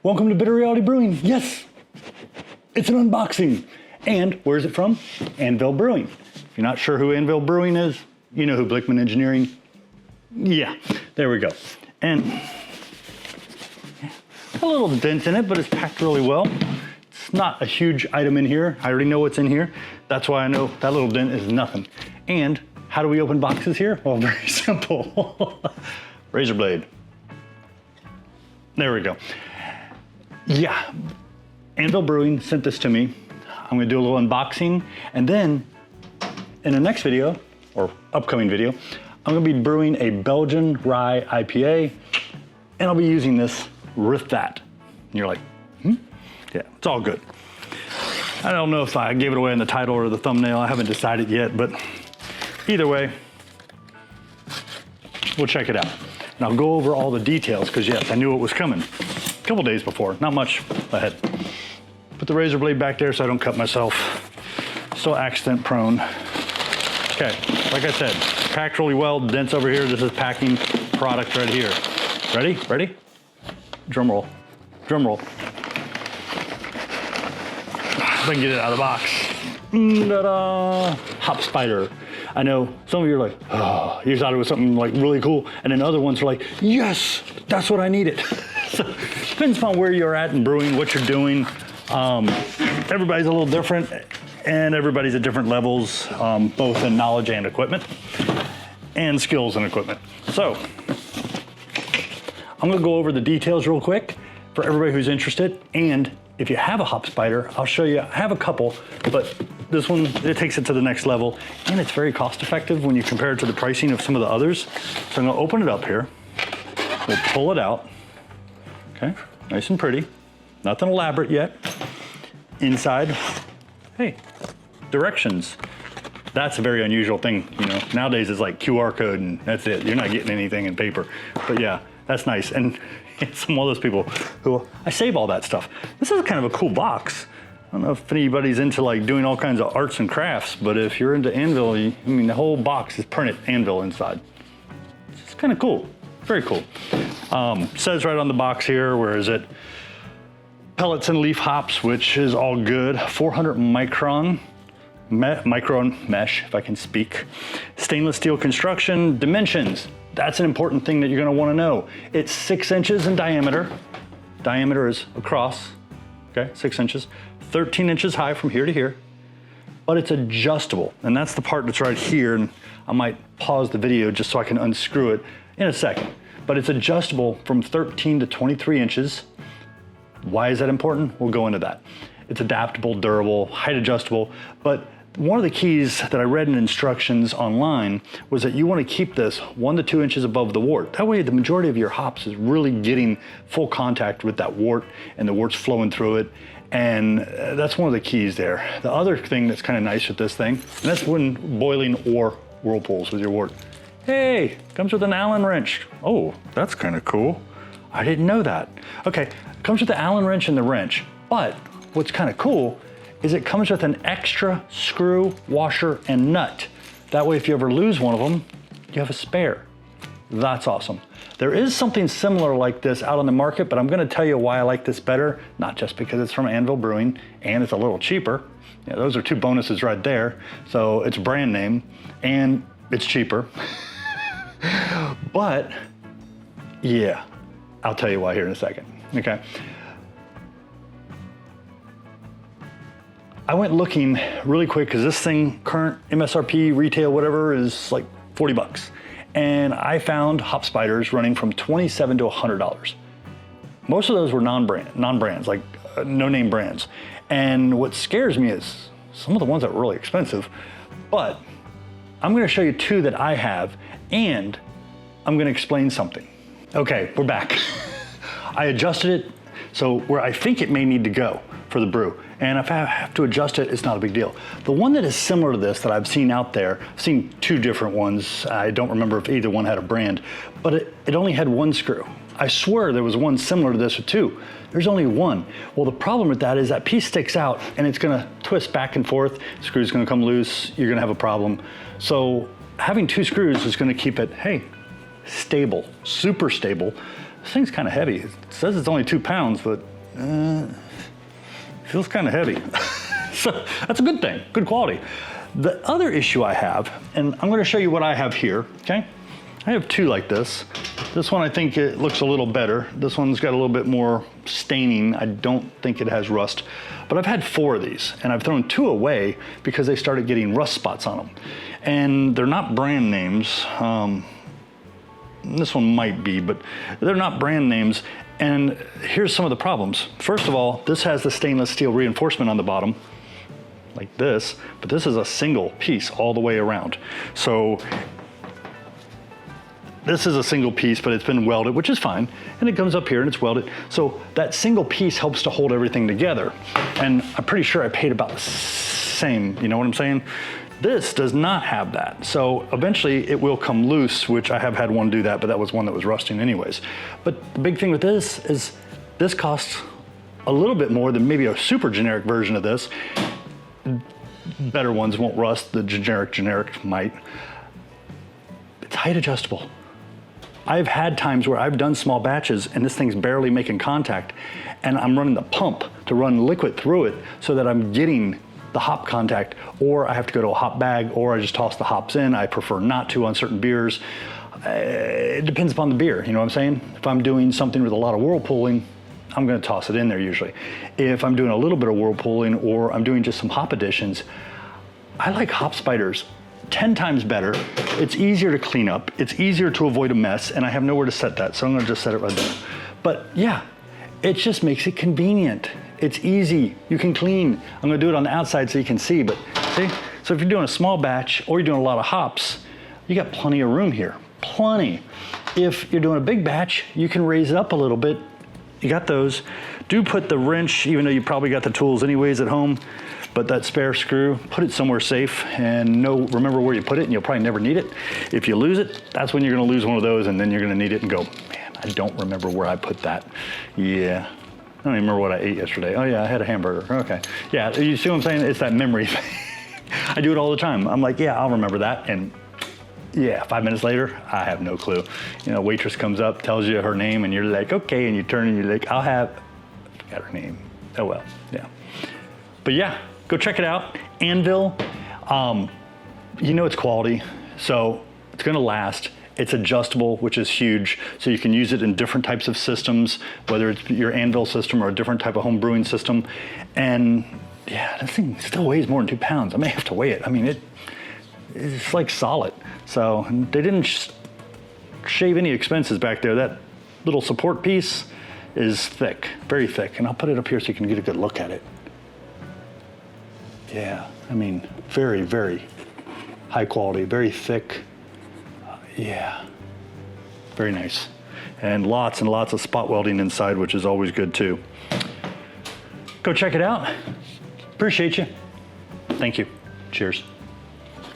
Welcome to Bitter Reality Brewing. Yes, it's an unboxing. And where's it from? Anvil Brewing. If you're not sure who Anvil Brewing is, you know who Blickman Engineering. Yeah, there we go. And a little dent in it, but it's packed really well. It's not a huge item in here. I already know what's in here. That's why I know that little dent is nothing. And how do we open boxes here? Well, very simple. Razor blade. There we go. Yeah, Anvil Brewing sent this to me. I'm gonna do a little unboxing, and then in the next video, or upcoming video, I'm gonna be brewing a Belgian rye IPA, and I'll be using this with that. And you're like, Yeah, it's all good. I don't know if I gave it away in the title or the thumbnail. I haven't decided yet, but either way, we'll check it out. And I'll go over all the details, because yes, I knew it was coming a couple days before, not much ahead. Put the razor blade back there so I don't cut myself. Still accident prone. Okay, like I said, packed really well, dents over here. This is packing product right here. Ready? Ready? Drum roll. Drum roll. If I can get it out of the box. Ta-da! Hop spider. I know some of you are like, oh, you thought it was something like really cool. And then other ones are like, yes, that's what I needed. So depends upon where you're at in brewing, what you're doing. Everybody's a little different, and everybody's at different levels, both in knowledge and equipment, and skills and equipment. So I'm gonna go over the details real quick for everybody who's interested. And if you have a hop spider, I'll show you. I have a couple, but this one, it takes it to the next level, and it's very cost effective when you compare it to the pricing of some of the others. So I'm gonna open it up here. We'll pull it out. Okay, nice and pretty. Nothing elaborate yet. Inside, hey, directions. That's a very unusual thing, you know. Nowadays it's like QR code and that's it. You're not getting anything in paper. But yeah, that's nice. And some of those people who, I save all that stuff. This is kind of a cool box. I don't know if anybody's into like doing all kinds of arts and crafts, but if you're into Anvil, I mean, the whole box is printed Anvil inside. It's kind of cool, very cool. Says right on the box here, where is it? Pellets and leaf hops, which is all good. 400 micron mesh, if I can speak. Stainless steel construction. Dimensions, that's an important thing that you're gonna wanna know. It's 6 inches in diameter. Diameter is across, okay, 6 inches. 13 inches high from here to here, but it's adjustable. And that's the part that's right here, and I might pause the video just so I can unscrew it in a second. But it's adjustable from 13 to 23 inches. Why is that important? We'll go into that. It's adaptable, durable, height adjustable, but one of the keys that I read in instructions online was that you want to keep this 1 to 2 inches above the wort. That way the majority of your hops is really getting full contact with that wort and the wort's flowing through it. And that's one of the keys there. The other thing that's kind of nice with this thing, and that's when boiling or whirlpools with your wort. Hey, comes with an Allen wrench. Oh, that's kind of cool. I didn't know that. Okay, comes with the Allen wrench and the wrench, but what's kind of cool is it comes with an extra screw, washer, and nut. That way, if you ever lose one of them, you have a spare. That's awesome. There is something similar like this out on the market, but I'm gonna tell you why I like this better, not just because it's from Anvil Brewing and it's a little cheaper. Yeah, those are two bonuses right there. So it's brand name and it's cheaper. But yeah, I'll tell you why here in a second, okay? I went looking really quick because this thing, current MSRP, retail, whatever, is like 40 bucks. And I found hop spiders running from $27 to $100. Most of those were non-brands, like no-name brands. And what scares me is some of the ones that were really expensive, but I'm gonna show you two that I have, and I'm gonna explain something. Okay, we're back. I adjusted it so where I think it may need to go for the brew. And if I have to adjust it, it's not a big deal. The one that is similar to this that I've seen out there, I've seen two different ones. I don't remember if either one had a brand, but it only had one screw. I swear there was one similar to this with two. There's only one. Well, the problem with that is that piece sticks out and it's gonna twist back and forth. Screw's gonna come loose, you're gonna have a problem. So having two screws is gonna keep it, hey, stable, super stable. This thing's kind of heavy. It says it's only 2 pounds, but Feels kind of heavy. So that's a good thing, good quality. The other issue I have, and I'm gonna show you what I have here, okay? I have two like this. This one, I think it looks a little better. This one's got a little bit more staining. I don't think it has rust, but I've had 4 of these and I've thrown 2 away because they started getting rust spots on them. And they're not brand names. This one might be, but they're not brand names. And here's some of the problems. First of all, this has the stainless steel reinforcement on the bottom, like this, but this is a single piece all the way around. So this is a single piece, but it's been welded, which is fine. And it comes up here and it's welded. So that single piece helps to hold everything together. And I'm pretty sure I paid about the same, you know what I'm saying? This does not have that. So eventually it will come loose, which I have had one do that, but that was one that was rusting anyways. But the big thing with this is this costs a little bit more than maybe a super generic version of this. Better ones won't rust, the generic might. It's height adjustable. I've had times where I've done small batches and this thing's barely making contact and I'm running the pump to run liquid through it so that I'm getting the hop contact, or I have to go to a hop bag, or I just toss the hops in. I prefer not to on certain beers. It depends upon the beer, you know what I'm saying? If I'm doing something with a lot of whirlpooling, I'm gonna toss it in there usually. If I'm doing a little bit of whirlpooling or I'm doing just some hop additions, I like hop spiders 10 times better. It's easier to clean up, it's easier to avoid a mess, and I have nowhere to set that, so I'm gonna just set it right there. But yeah, it just makes it convenient. It's easy, you can clean. I'm gonna do it on the outside so you can see, but see? So if you're doing a small batch or you're doing a lot of hops, you got plenty of room here, plenty. If you're doing a big batch, you can raise it up a little bit. You got those. Do put the wrench, even though you probably got the tools anyways at home, but that spare screw, put it somewhere safe and remember where you put it and you'll probably never need it. If you lose it, that's when you're gonna lose one of those and then you're gonna need it and go, man, I don't remember where I put that. Yeah. I don't even remember what I ate yesterday. Oh yeah, I had a hamburger. Okay. Yeah, you see what I'm saying? It's that memory thing. I do it all the time. I'm like, yeah, I'll remember that. And yeah, 5 minutes later, I have no clue. You know, waitress comes up, tells you her name, and you're like, okay, and you turn and you're like, I forgot her name. Oh well, yeah. But yeah, go check it out. Anvil, you know it's quality, so it's gonna last. It's adjustable, which is huge. So you can use it in different types of systems, whether it's your Anvil system or a different type of home brewing system. And yeah, this thing still weighs more than 2 pounds. I may have to weigh it. I mean, it's like solid. So they didn't shave any expenses back there. That little support piece is thick, very thick. And I'll put it up here so you can get a good look at it. Yeah, I mean, very, very high quality, very thick. Yeah, very nice. And lots of spot welding inside, which is always good too. Go check it out. Appreciate you. Thank you. Cheers.